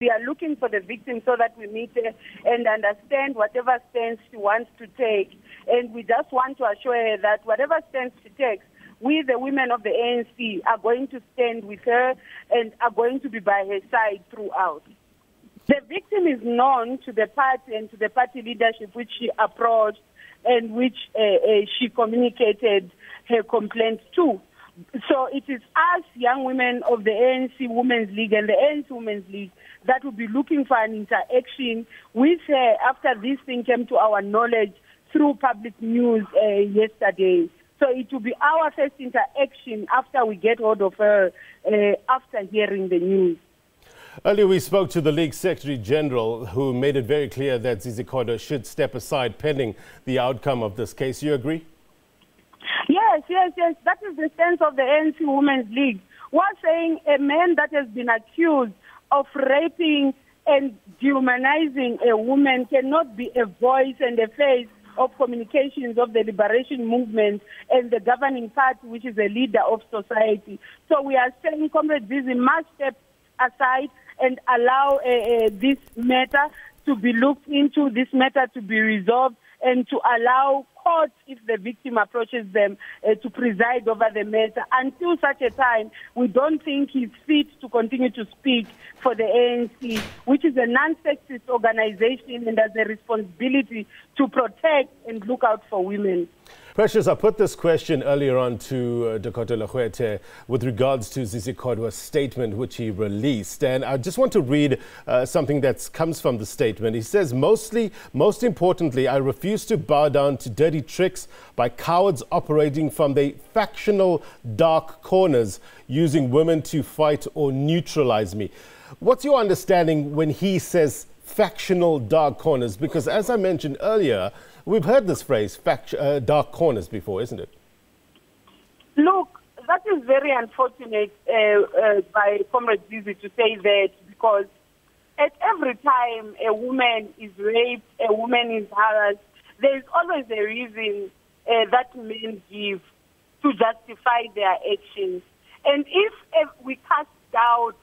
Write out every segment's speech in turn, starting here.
We are looking for the victim so that we meet her and understand whatever stance she wants to take. And we just want to assure her that whatever stance she takes, we, the women of the ANC, are going to stand with her and are going to be by her side throughout. The victim is known to the party and to the party leadership which she approached and which she communicated her complaint to. So it is us, young women of the ANC Women's League and the ANC Women's League, that will be looking for an interaction with her after this thing came to our knowledge through public news yesterday. So it will be our first interaction after we get hold of her, after hearing the news. Earlier we spoke to the League Secretary General, who made it very clear that Zizi Kodwa should step aside pending the outcome of this case. You agree? Yes. That is the stance of the ANC Women's League. We're saying a man that has been accused of raping and dehumanizing a woman cannot be a voice and a face of communications of the liberation movement and the governing party, which is a leader of society. So we are saying Comrade Zizi must step aside and allow this matter to be looked into, this matter to be resolved, and to allow courts, if the victim approaches them, to preside over the matter. Until such a time, we don't think he's fit to continue to speak for the ANC, which is a non-sexist organization and has a responsibility to protect and look out for women. Precious, I put this question earlier on to Dr. Lehuete with regards to Zizi Kodwa's statement which he released. And I just want to read something that comes from the statement. He says, most importantly, I refuse to bow down to dirty tricks by cowards operating from the factional dark corners, using women to fight or neutralize me. What's your understanding when he says factional dark corners? Because as I mentioned earlier, we've heard this phrase, dark corners, before, isn't it? Look, that is very unfortunate by Comrade Zizi to say that, because at every time a woman is raped, a woman is harassed, there is always a reason that men give to justify their actions. And if we cast doubt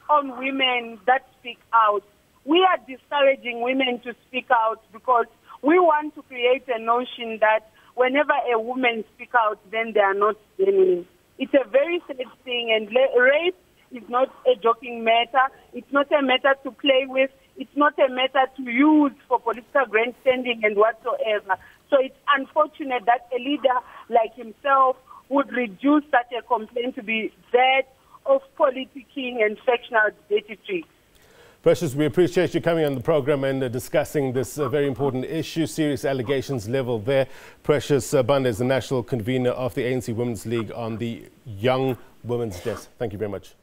on women that speak out, we are discouraging women to speak out, because we want to create a notion that whenever a woman speaks out, then they are not genuine. It's a very sad thing, and rape is not a joking matter. It's not a matter to play with. It's not a matter to use for political grandstanding and whatsoever. So it's unfortunate that a leader like himself would reduce such a complaint to be that of politicking and factional dirty tricks. Precious, we appreciate you coming on the program and discussing this very important issue. Serious allegations leveled there. Precious Banda is the national convener of the ANC Women's League on the Young Women's Desk. Thank you very much.